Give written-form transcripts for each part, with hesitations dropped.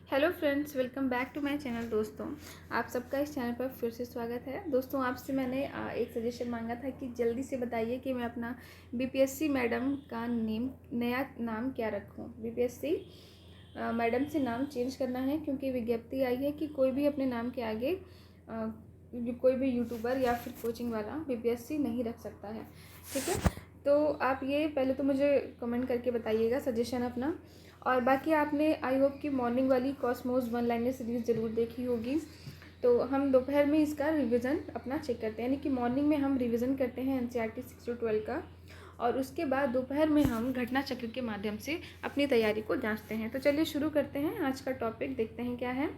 Hello friends, welcome back to my channel. दोस्तों, आप सबका इस चैनल पर फिर से स्वागत है। दोस्तों, आपसे मैंने एक सजेशन मांगा था कि जल्दी से बताइए कि मैं अपना बीपीएससी मैडम का नया नाम क्या रखूं। बीपीएससी मैडम से नाम चेंज करना है क्योंकि विज्ञप्ति आई है कि कोई भी अपने नाम के आगे कोई भी यूट्यूबर या फिर कोचिंग वाला बीपीएससी नहीं रख सकता है। ठीक है, तो आप ये पहले तो मुझे कमेंट करके बताइएगा सजेशन अपना। और बाकी आपने आई होप कि मॉर्निंग वाली कॉस्मोस वन लाइनर सीरीज़ ज़रूर देखी होगी। तो हम दोपहर में इसका रिवीजन अपना चेक करते हैं, यानी कि मॉर्निंग में हम रिवीजन करते हैं एनसीईआरटी 6 to 12 का, और उसके बाद दोपहर में हम घटना चक्र के माध्यम से अपनी तैयारी को जांचते हैं। तो चलिए शुरू करते हैं। आज का टॉपिक देखते हैं क्या है।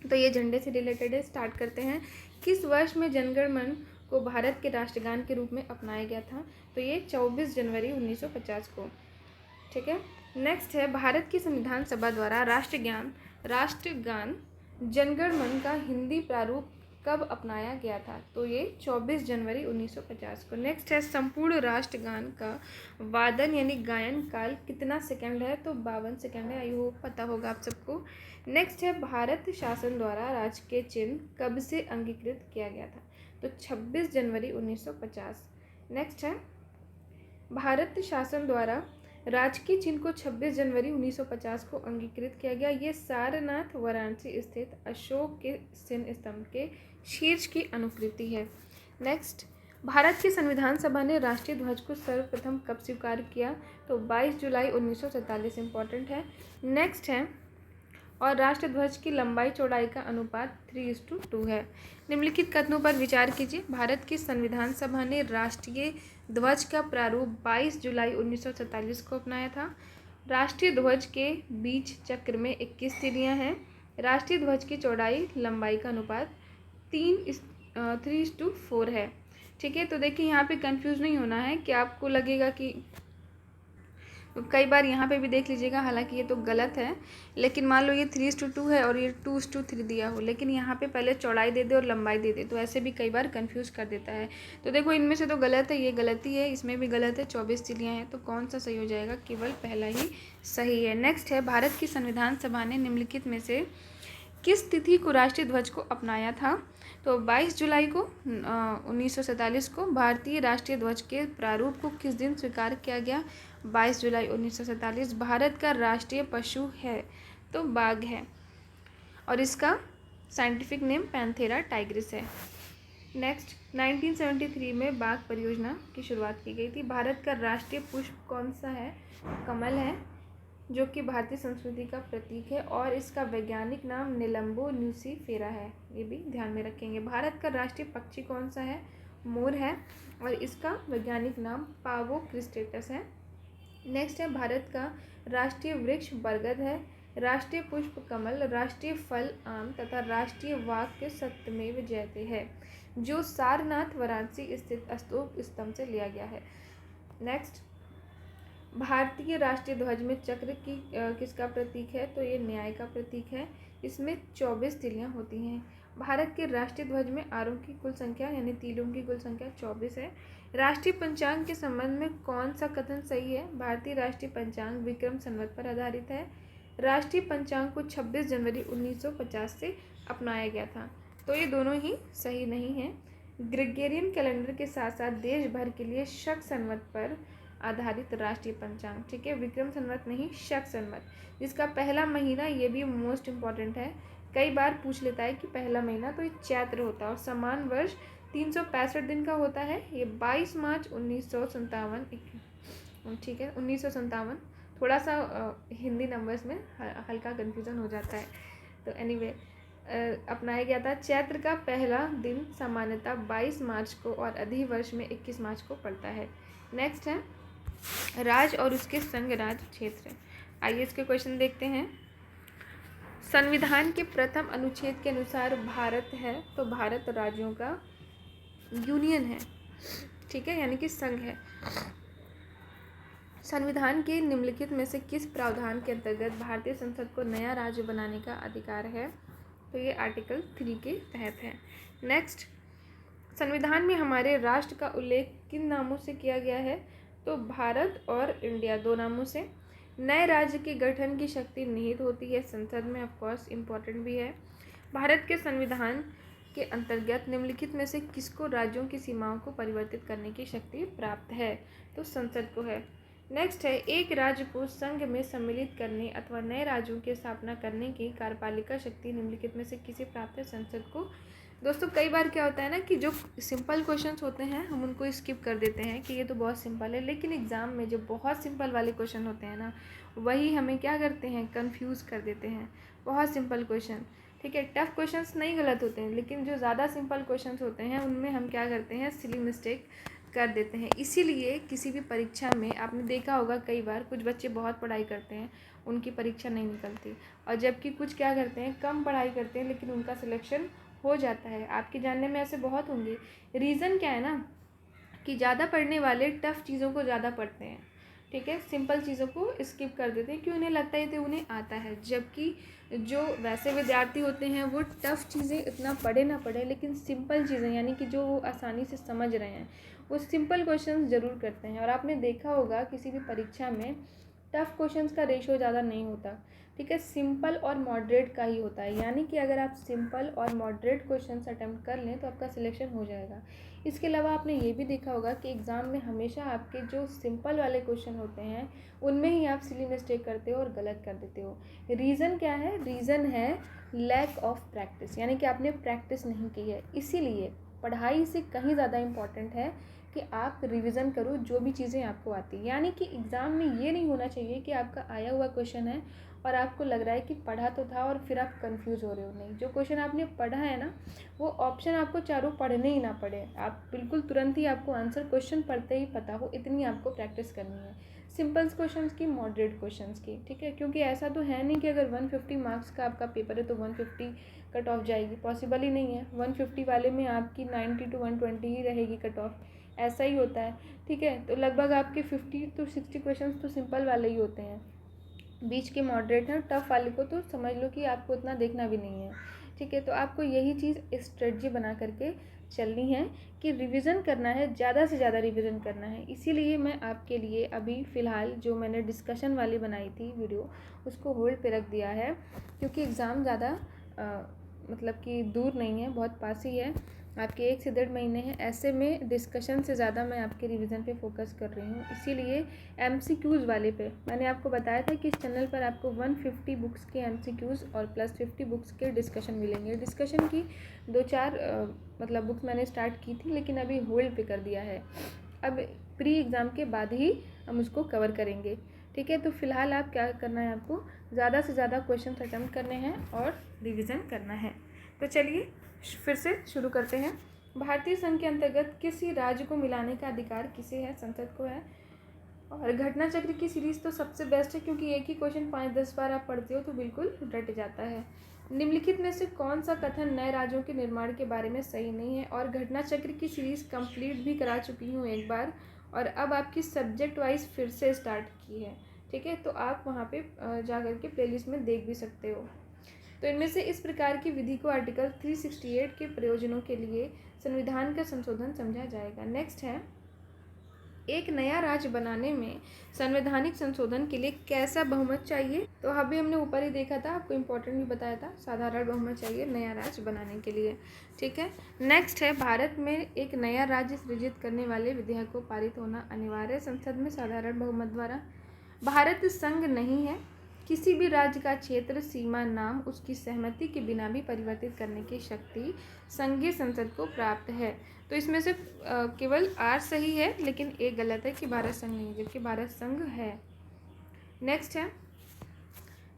तो ये झंडे से रिलेटेड है। स्टार्ट करते हैं। किस वर्ष में जनगण मन को भारत के राष्ट्रगान के रूप में अपनाया गया था? तो ये 24 जनवरी 1950 को। ठीक है, नेक्स्ट है भारत की संविधान सभा द्वारा राष्ट्रगान जनगण मन का हिंदी प्रारूप कब अपनाया गया था? तो ये 24 जनवरी 1950 को। नेक्स्ट है संपूर्ण राष्ट्रगान का वादन यानी गायन काल कितना सेकंड है? तो 52 सेकंड है। आई होप पता होगा आप सबको। नेक्स्ट है भारत शासन द्वारा राजकीय चिन्ह कब से अंगीकृत किया गया था? तो 26 जनवरी 1950। नेक्स्ट है भारत शासन द्वारा राजकीय चिन्ह को 26 जनवरी 1950 को अंगीकृत किया गया। ये सारनाथ वाराणसी स्थित अशोक के चिन्ह स्तंभ के शीर्ष की अनुकृति है। नेक्स्ट, भारत की संविधान सभा ने राष्ट्रीय ध्वज को सर्वप्रथम कब स्वीकार किया? तो 22 जुलाई 1947। इंपॉर्टेंट है। नेक्स्ट है और राष्ट्र ध्वज की लंबाई चौड़ाई का अनुपात 3:2 है। निम्नलिखित कथनों पर विचार कीजिए। भारत की संविधान सभा ने राष्ट्रीय ध्वज का प्रारूप 22 जुलाई 1947 को अपनाया था। राष्ट्रीय ध्वज के बीच चक्र में 21 तीलियां हैं। राष्ट्रीय ध्वज की चौड़ाई लंबाई का अनुपात 3:4 है। ठीक है, तो देखिए यहाँ पे कंफ्यूज नहीं होना है कि आपको लगेगा कि कई बार यहाँ पे भी देख लीजिएगा, हालांकि ये तो गलत है, लेकिन मान लो ये 3:2 है और ये 2:3 दिया हो, लेकिन यहाँ पे पहले चौड़ाई दे दे और लंबाई दे दे, तो ऐसे भी कई बार कंफ्यूज कर देता है। तो देखो इनमें से तो गलत है, ये गलती है, इसमें भी गलत है। 24 तीलियाँ हैं, तो कौन सा सही हो जाएगा? केवल पहला ही सही है। नेक्स्ट है भारत की संविधान सभा ने निम्नलिखित में से किस तिथि को राष्ट्रीय ध्वज को अपनाया था? तो 22 जुलाई को 1947 को। भारतीय राष्ट्रीय ध्वज के प्रारूप को किस दिन स्वीकार किया गया? 22 जुलाई 1947। भारत का राष्ट्रीय पशु है? तो बाघ है, और इसका साइंटिफिक नेम पैंथेरा टाइग्रिस है। नेक्स्ट, 1973 में बाघ परियोजना की शुरुआत की गई थी। भारत का राष्ट्रीय पुष्प कौन सा है? कमल है, जो कि भारतीय संस्कृति का प्रतीक है, और इसका वैज्ञानिक नाम निलंबो न्यूसीफेरा है। ये भी ध्यान में रखेंगे। भारत का राष्ट्रीय पक्षी कौन सा है? मोर है, और इसका वैज्ञानिक नाम पावो क्रिस्टेटस है। नेक्स्ट है भारत का राष्ट्रीय वृक्ष बरगद है, राष्ट्रीय पुष्प कमल, राष्ट्रीय फल आम तथा राष्ट्रीय वाक्य सत्यमेव जयते है, जो सारनाथ वाराणसी स्थित अशोक स्तंभ से लिया गया है। नेक्स्ट, भारतीय राष्ट्रीय ध्वज में चक्र की किसका प्रतीक है? तो ये न्याय का प्रतीक है। इसमें 24 तीलियां होती हैं। भारत के राष्ट्रीय ध्वज में आरों की कुल संख्या यानी तीलों की कुल संख्या 24 है। राष्ट्रीय पंचांग के संबंध में कौन सा कथन सही है? भारतीय राष्ट्रीय पंचांग विक्रम संवत पर आधारित है। राष्ट्रीय पंचांग को 26 जनवरी 1950 से अपनाया गया था। तो ये दोनों ही सही नहीं है। ग्रेगोरियन कैलेंडर के साथ साथ देश भर के लिए शक संवत पर आधारित राष्ट्रीय पंचांग, ठीक है, विक्रम संवत नहीं, शक संवत, जिसका पहला महीना, ये भी मोस्ट इम्पॉर्टेंट है, कई बार पूछ लेता है कि पहला महीना, तो ये चैत्र होता है, और समान वर्ष 365 दिन का होता है। ये 22 मार्च 1957, ठीक है, 1957। थोड़ा सा हिंदी नंबर्स में हल्का कन्फ्यूज़न हो जाता है, तो एनीवे अपनाया गया था। चैत्र का पहला दिन सामान्यतः 22 मार्च को और अधिवर्ष में 21 मार्च को पड़ता है। नेक्स्ट है राज्य और उसके संघ राज्य क्षेत्र। आइए इसके क्वेश्चन देखते हैं। संविधान के प्रथम अनुच्छेद के अनुसार भारत है, तो भारत राज्यों का यूनियन है, ठीक है, यानी कि संघ है। संविधान के निम्नलिखित में से किस प्रावधान के अंतर्गत भारतीय संसद को नया राज्य बनाने का अधिकार है? तो ये आर्टिकल 3 के तहत है। नेक्स्ट, संविधान में हमारे राष्ट्र का उल्लेख किन नामों से किया गया है? तो भारत और इंडिया, दो नामों से। नए राज्य के गठन की शक्ति निहित होती है संसद में, ऑफकोर्स इम्पोर्टेंट भी है। भारत के संविधान के अंतर्गत निम्नलिखित में से किसको राज्यों की सीमाओं को परिवर्तित करने की शक्ति प्राप्त है? तो संसद को है। नेक्स्ट है, एक राज्य को संघ में सम्मिलित करने अथवा नए राज्यों की स्थापना करने की कार्यपालिका शक्ति निम्नलिखित में से किसे प्राप्त है? संसद को। दोस्तों कई बार क्या होता है ना कि जो सिंपल क्वेश्चंस होते हैं हम उनको स्किप कर देते हैं कि ये तो बहुत सिंपल है, लेकिन एग्ज़ाम में जो बहुत सिंपल वाले क्वेश्चन होते हैं ना वही हमें क्या करते हैं, कंफ्यूज कर देते हैं। बहुत सिंपल क्वेश्चन, ठीक है, टफ क्वेश्चंस नहीं गलत होते हैं, लेकिन जो ज़्यादा सिंपल क्वेश्चंस होते हैं उनमें हम क्या करते हैं, सिली मिस्टेक कर देते हैं। इसीलिए किसी भी परीक्षा में आपने देखा होगा कई बार कुछ बच्चे बहुत पढ़ाई करते हैं, उनकी परीक्षा नहीं निकलती, और जबकि कुछ क्या करते हैं, कम पढ़ाई करते हैं लेकिन उनका सिलेक्शन हो जाता है। आपके जानने में ऐसे बहुत होंगे। रीज़न क्या है ना कि ज़्यादा पढ़ने वाले टफ़ चीज़ों को ज़्यादा पढ़ते हैं, ठीक है, सिंपल चीज़ों को स्किप कर देते हैं, क्यों? उन्हें लगता है कि उन्हें आता है। जबकि जो वैसे विद्यार्थी होते हैं वो टफ़ चीज़ें इतना पढ़े ना पढ़े, लेकिन सिंपल चीज़ें यानी कि जो वो आसानी से समझ रहे हैं वो सिंपल क्वेश्चंस ज़रूर करते हैं। और आपने देखा होगा किसी भी परीक्षा में टफ़ क्वेश्चंस का रेशो ज़्यादा नहीं होता, ठीक है, सिंपल और मॉडरेट का ही होता है। यानी कि अगर आप सिंपल और मॉडरेट क्वेश्चंस अटेम्प्ट कर लें तो आपका सिलेक्शन हो जाएगा। इसके अलावा आपने ये भी देखा होगा कि एग्ज़ाम में हमेशा आपके जो सिंपल वाले क्वेश्चन होते हैं उनमें ही आप सिली मिस्टेक करते हो और गलत कर देते हो। रीज़न क्या है? रीज़न है लैक ऑफ प्रैक्टिस, यानी कि आपने प्रैक्टिस नहीं की है। इसीलिए पढ़ाई से कहीं ज़्यादा इम्पॉर्टेंट है कि आप रिवीजन करो जो भी चीज़ें आपको आती हैं। यानी कि एग्ज़ाम में ये नहीं होना चाहिए कि आपका आया हुआ क्वेश्चन है और आपको लग रहा है कि पढ़ा तो था और फिर आप कंफ्यूज हो रहे हो। नहीं, जो क्वेश्चन आपने पढ़ा है ना वो ऑप्शन आपको चारों पढ़ने ही ना पड़े, आप बिल्कुल तुरंत ही आपको आंसर क्वेश्चन पढ़ते ही पता हो, इतनी आपको प्रैक्टिस करनी है। सिंपल क्वेश्चंस की, मॉडरेट क्वेश्चंस की, ठीक है, क्योंकि ऐसा तो है नहीं कि अगर 150 मार्क्स का आपका पेपर है तो 150 कट ऑफ जाएगी, पॉसिबल ही नहीं है। 150 वाले में आपकी 90 to 120 ही रहेगी कट ऑफ, ऐसा ही होता है, ठीक है। तो लगभग आपके 50 to 60 क्वेश्चन तो सिंपल वाले ही होते हैं, बीच के मॉडरेट हैं, टफ़ वाले को तो समझ लो कि आपको उतना देखना भी नहीं है, ठीक है। तो आपको यही चीज़ स्ट्रेटजी बना करके चलनी है कि रिवीजन करना है, ज़्यादा से ज़्यादा रिवीजन करना है। इसीलिए मैं आपके लिए अभी फ़िलहाल जो मैंने डिस्कशन वाली बनाई थी वीडियो उसको होल्ड पे रख दिया है, क्योंकि एग्ज़ाम ज़्यादा मतलब कि दूर नहीं है, बहुत पास ही है, आपके 1 से 1.5 महीने हैं। ऐसे में डिस्कशन से ज़्यादा मैं आपके रिवीजन पे फोकस कर रही हूँ। इसीलिए MCQs वाले पे मैंने आपको बताया था कि इस चैनल पर आपको 150 बुक्स के MCQs और प्लस 50 बुक्स के डिस्कशन मिलेंगे। डिस्कशन की 2-4 मतलब बुक्स मैंने स्टार्ट की थी, लेकिन अभी होल्ड पे कर दिया है। अब प्री एग्ज़ाम के बाद ही हम उसको कवर करेंगे, ठीक है। तो फिलहाल आप क्या करना है, आपको ज़्यादा से ज़्यादा क्वेश्चन अटेम्प्ट करने हैं और रिवीजन करना है। तो चलिए फिर से शुरू करते हैं। भारतीय संघ के अंतर्गत किसी राज्य को मिलाने का अधिकार किसे है? संसद को है। और घटना चक्र की सीरीज़ तो सबसे बेस्ट है, क्योंकि एक ही क्वेश्चन 5-10 बार आप पढ़ते हो तो बिल्कुल रट जाता है। निम्नलिखित में से कौन सा कथन नए राज्यों के निर्माण के बारे में सही नहीं है? और घटना चक्र की सीरीज़ कंप्लीट भी करा चुकी हूँ एक बार, और अब आपकी सब्जेक्ट वाइज फिर से स्टार्ट की है, ठीक है। तो आप वहाँ पे जा कर के प्लेलिस्ट में देख भी सकते हो। तो इनमें से इस प्रकार की विधि को आर्टिकल 368 के प्रयोजनों के लिए संविधान का संशोधन समझा जाएगा। नेक्स्ट है, एक नया राज्य बनाने में संवैधानिक संशोधन के लिए कैसा बहुमत चाहिए? तो अभी हमने ऊपर ही देखा था, आपको इम्पोर्टेंट भी बताया था, साधारण बहुमत चाहिए नया राज्य बनाने के लिए, ठीक है। नेक्स्ट है, भारत में एक नया राज्य सृजित करने वाले विधेयक को पारित होना अनिवार्य है संसद में साधारण बहुमत द्वारा। भारत संघ नहीं है, किसी भी राज्य का क्षेत्र, सीमा, नाम उसकी सहमति के बिना भी परिवर्तित करने की शक्ति संघीय संसद को प्राप्त है। तो इसमें से केवल आर सही है, लेकिन एक गलत है कि भारत संघ नहीं, जबकि भारत संघ है। नेक्स्ट है,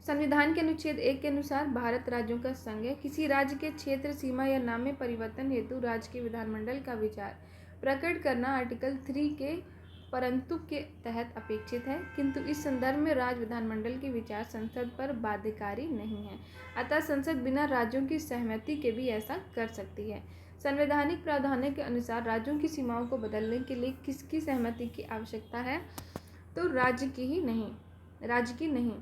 संविधान के अनुच्छेद 1 के अनुसार भारत राज्यों का संघ है। किसी राज्य के क्षेत्र, सीमा या नाम में परिवर्तन हेतु राज्य के विधानमंडल का विचार प्रकट करना आर्टिकल 3 के परंतु के तहत अपेक्षित है, किंतु इस संदर्भ में राज्य विधानमंडल के विचार संसद पर बाध्यकारी नहीं है। अतः संसद बिना राज्यों की सहमति के भी ऐसा कर सकती है। संवैधानिक प्रावधानों के अनुसार राज्यों की सीमाओं को बदलने के लिए किसकी सहमति की आवश्यकता है? तो राज्य की नहीं।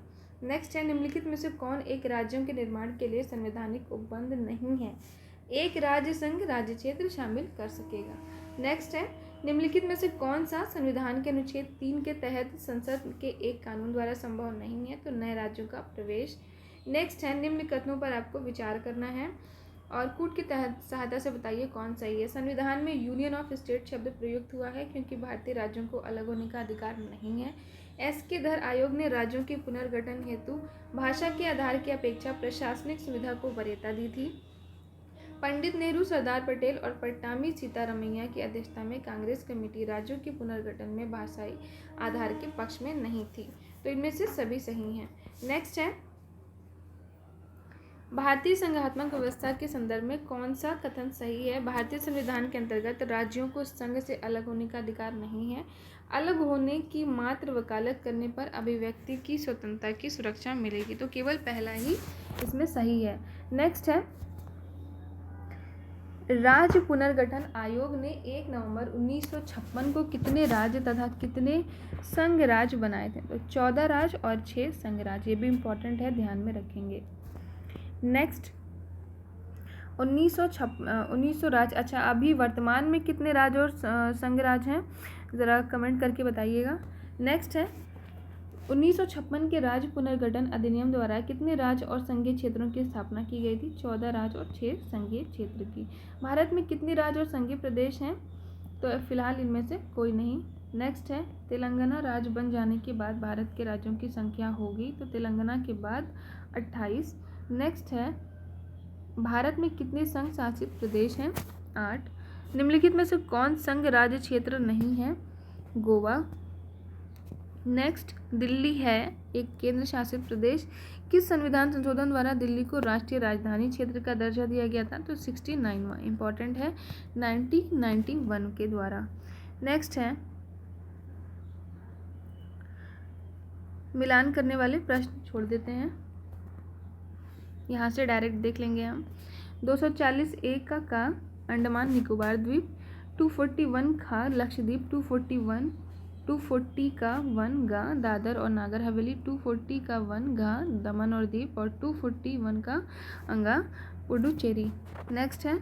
नेक्स्ट है, निम्नलिखित में से कौन एक राज्यों के निर्माण के लिए संवैधानिक उपबंध नहीं है? एक राज्य संघ राज्य क्षेत्र शामिल कर सकेगा। नेक्स्ट है, निम्नलिखित में से कौन सा संविधान के अनुच्छेद 3 के तहत संसद के एक कानून द्वारा संभव नहीं है? तो नए राज्यों का प्रवेश। नेक्स्ट है, निम्न कथनों पर आपको विचार करना है और कूट की तहत सहायता से बताइए कौन सही है। संविधान में यूनियन ऑफ स्टेट शब्द प्रयुक्त हुआ है क्योंकि भारतीय राज्यों को अलग होने का अधिकार नहीं है। एस.के. धर आयोग ने राज्यों के पुनर्गठन हेतु भाषा के आधार की अपेक्षा प्रशासनिक सुविधा को वरीयता दी थी। पंडित नेहरू, सरदार पटेल और पट्टामी सीतारमैया की अध्यक्षता में कांग्रेस कमेटी राज्यों के पुनर्गठन में भाषाई आधार के पक्ष में नहीं थी। तो इनमें से सभी सही हैं। नेक्स्ट है, भारतीय संघात्मक व्यवस्था के संदर्भ में कौन सा कथन सही है? भारतीय संविधान के अंतर्गत राज्यों को संघ से अलग होने का अधिकार नहीं है। अलग होने की मात्र वकालत करने पर अभिव्यक्ति की स्वतंत्रता की सुरक्षा मिलेगी। तो केवल पहला ही इसमें सही है। नेक्स्ट है, राज्य पुनर्गठन आयोग ने 1 नवंबर 1956 को कितने राज्य तथा कितने संघ राज्य बनाए थे? तो 14 राज्य और 6 संघ राज्य। ये भी इम्पोर्टेंट है, ध्यान में रखेंगे। नेक्स्ट, 1900 राज्य। अच्छा, अभी वर्तमान में कितने राज्य और संघ राज्य हैं, ज़रा कमेंट करके बताइएगा। नेक्स्ट है, 1956 के राज्य पुनर्गठन अधिनियम द्वारा कितने राज्य और संघीय क्षेत्रों की स्थापना की गई थी? 14 राज्य और 6 संघीय क्षेत्र की। भारत में कितने राज्य और संघीय प्रदेश हैं? तो फिलहाल इनमें से कोई नहीं। नेक्स्ट है, तेलंगाना राज्य बन जाने के बाद भारत के राज्यों की संख्या होगी। तो तेलंगाना के बाद 28। नेक्स्ट है, भारत में कितने संघ शासित प्रदेश हैं? 8। निम्नलिखित में से कौन संघ राज्य क्षेत्र नहीं है? गोवा। नेक्स्ट, दिल्ली है एक केंद्र शासित प्रदेश। किस संविधान संशोधन द्वारा दिल्ली को राष्ट्रीय राजधानी क्षेत्र का दर्जा दिया गया था? तो 69वां, इंपॉर्टेंट है, 1991 के द्वारा। नेक्स्ट है, मिलान करने वाले प्रश्न छोड़ देते हैं, यहाँ से डायरेक्ट देख लेंगे हम। 240 ए का अंडमान निकोबार द्वीप, 241 खा लक्षद्वीप, 240 का 1 गा दादर और नागर हवेली, 240 का 1 घा दमन और दीप और 241 का अंगा पुडुचेरी। नेक्स्ट है,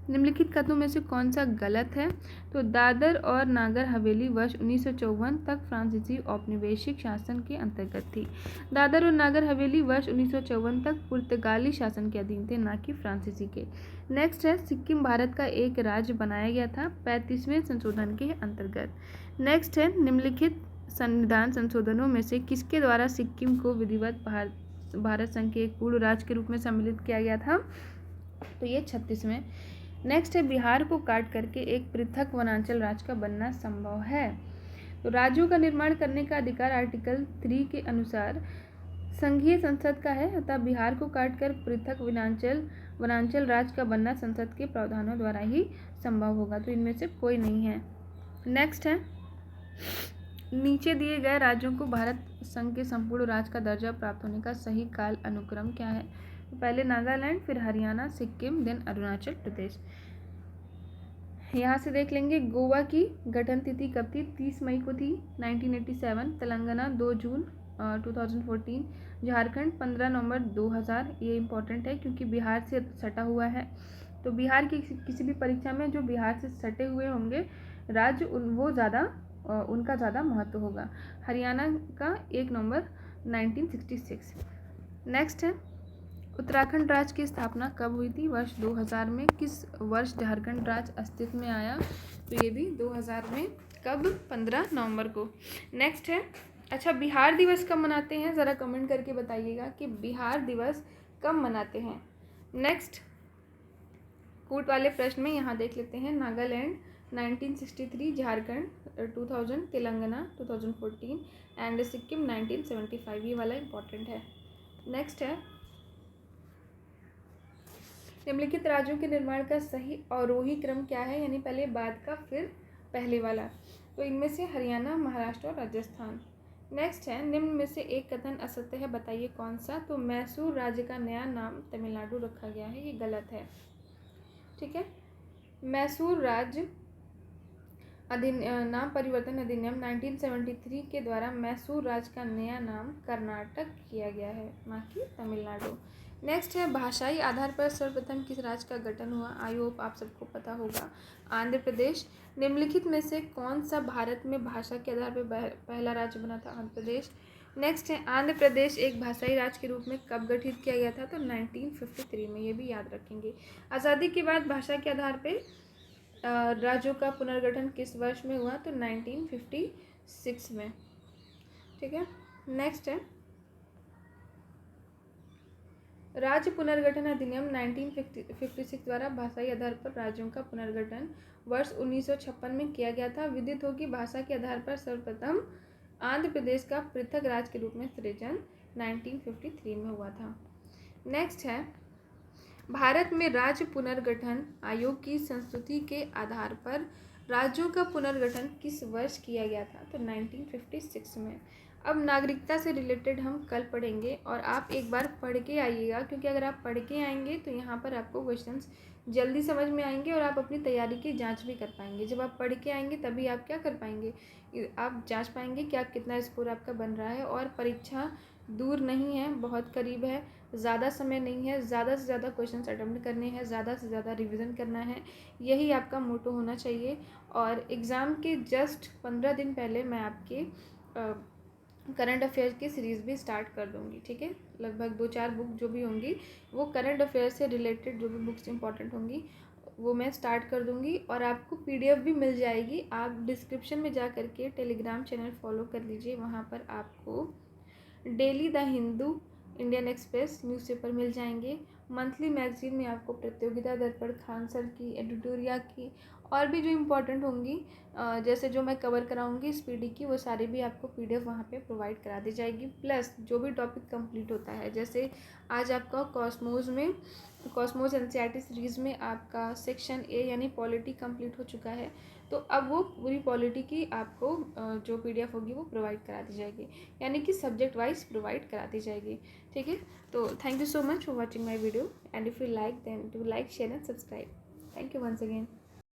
निम्नलिखित कथनों में से कौन सा गलत है? तो दादर और नागर हवेली वर्ष 1954 तक फ्रांसीसी औपनिवेशिक शासन के अंतर्गत थी। दादर और नागर हवेली वर्ष 1954 तक पुर्तगाली शासन के अधीन थे, ना कि फ्रांसीसी के। नेक्स्ट है, सिक्किम भारत का एक राज्य बनाया गया था 35वें संशोधन के अंतर्गत। नेक्स्ट है, निम्नलिखित संविधान संशोधनों में से किसके द्वारा सिक्किम को विधिवत भारत संघ के एक पूर्ण राज्य के रूप में सम्मिलित किया गया था? तो ये 36वें। नेक्स्ट है, बिहार को काट करके एक पृथक वनांचल राज्य का बनना संभव है। तो राज्यों का निर्माण करने का अधिकार आर्टिकल 3 के अनुसार संघीय संसद का है, अतः बिहार को काटकर पृथक वनांचल राज्य का बनना संसद के प्रावधानों द्वारा ही संभव होगा। तो इनमें से कोई नहीं है। नेक्स्ट है, नीचे दिए गए राज्यों को भारत संघ के संपूर्ण राज्य का दर्जा प्राप्त होने का सही काल अनुक्रम क्या है? तो पहले नागालैंड, फिर हरियाणा, सिक्किम, देन अरुणाचल प्रदेश। यहाँ से देख लेंगे, गोवा की गठन तिथि कब थी? 30 मई को थी 1987। तेलंगाना 2 जून 2014। झारखंड 15 नवंबर 2000। ये इंपॉर्टेंट है क्योंकि बिहार से सटा हुआ है। तो बिहार की किसी भी परीक्षा में जो बिहार से सटे हुए होंगे राज्य उनका ज़्यादा महत्व होगा। हरियाणा का 1 नवंबर 1966। नेक्स्ट है, उत्तराखंड राज्य की स्थापना कब हुई थी? वर्ष 2000 में। किस वर्ष झारखंड राज्य अस्तित्व में आया? तो ये भी 2000 में। कब? 15 नवंबर को। नेक्स्ट है, अच्छा, बिहार दिवस कब मनाते हैं? ज़रा कमेंट करके बताइएगा कि बिहार दिवस कब मनाते हैं। नेक्स्ट, कूट वाले प्रश्न में यहाँ देख लेते हैं, नागालैंड 1963, झारखंड 2000, तेलंगाना 2014 एंड सिक्किम 1975। ये वाला इंपॉर्टेंट है। नेक्स्ट है, निम्नलिखित राज्यों के निर्माण का सही अवरोही क्रम क्या है? यानी पहले बाद का फिर पहले वाला। तो इनमें से हरियाणा, महाराष्ट्र और राजस्थान। नेक्स्ट है, निम्न में से एक कथन असत्य है, बताइए कौन सा? तो मैसूर राज्य का नया नाम तमिलनाडु रखा गया है, ये गलत है। ठीक है, मैसूर राज्य नाम परिवर्तन अधिनियम 1973 के द्वारा मैसूर राज्य का नया नाम कर्नाटक किया गया है, ना कि तमिलनाडु। नेक्स्ट है भाषाई आधार पर सर्वप्रथम किस राज्य का गठन हुआ। आई होप आप सबको पता होगा, आंध्र प्रदेश। निम्नलिखित में से कौन सा भारत में भाषा के आधार पर पहला राज्य बना था। आंध्र प्रदेश। नेक्स्ट है आंध्र प्रदेश एक भाषाई राज्य के रूप में कब गठित किया गया था। तो 1953 में, ये भी याद रखेंगे। आज़ादी के बाद भाषा के आधार पर राज्यों का पुनर्गठन किस वर्ष में हुआ। तो 1956 में। ठीक है। नेक्स्ट है राज्य पुनर्गठन अधिनियम 1956 द्वारा भाषाई आधार पर राज्यों का पुनर्गठन वर्ष 1956 में किया गया था। विदित हो कि भाषा के आधार पर सर्वप्रथम आंध्र प्रदेश का पृथक राज्य के रूप में सृजन 1953 में हुआ था। नेक्स्ट है भारत में राज्य पुनर्गठन आयोग की संस्तुति के आधार पर राज्यों का पुनर्गठन किस वर्ष किया गया था। तो 1956 में। अब नागरिकता से रिलेटेड हम कल पढ़ेंगे और आप एक बार पढ़ के आइएगा, क्योंकि अगर आप पढ़ के आएंगे तो यहाँ पर आपको क्वेश्चंस जल्दी समझ में आएंगे और आप अपनी तैयारी की जांच भी कर पाएंगे। जब आप पढ़ के आएंगे तभी आप क्या कर पाएंगे, आप जांच पाएंगे कि आप कितना स्कोर आपका बन रहा है। और परीक्षा दूर नहीं है, बहुत करीब है, ज़्यादा समय नहीं है, ज़्यादा से ज़्यादा क्वेश्चंस अटेम्प्ट करने हैं, ज़्यादा से ज़्यादा रिवीजन करना है, यही आपका मोटो होना चाहिए। और एग्ज़ाम के जस्ट 15 दिन पहले मैं आपके करंट अफेयर्स की सीरीज़ भी स्टार्ट कर दूंगी। ठीक है। लगभग 2-4 बुक जो भी होंगी वो करंट अफेयर्स से रिलेटेड जो भी बुक्स इंपॉर्टेंट होंगी वो मैं स्टार्ट कर दूंगी और आपको पीडीएफ भी मिल जाएगी। आप डिस्क्रिप्शन में जा करके टेलीग्राम चैनल फॉलो कर लीजिए, वहाँ पर आपको daily the Hindu, Indian Express newspaper मिल जाएंगे। मंथली मैगजीन में आपको प्रतियोगिता दर्पण, खान सर की, एडिटोरिया की और भी जो इम्पोर्टेंट होंगी जैसे जो मैं कवर कराऊंगी स्पीडी की, वो सारी भी आपको पीडीएफ वहाँ पे प्रोवाइड करा दी जाएगी। प्लस जो भी टॉपिक कंप्लीट होता है, जैसे आज आपका कॉस्मोस एनसीईआरटी सीरीज़ में आपका सेक्शन ए यानी पॉलिटी कंप्लीट हो चुका है, तो अब वो पूरी पॉलिटी की आपको जो पीडीएफ होगी वो प्रोवाइड करा दी जाएगी, यानी कि सब्जेक्ट वाइज प्रोवाइड करा दी जाएगी। ठीक है। तो thank you so much for watching my video and if you like then do like, share and subscribe. Thank you once again.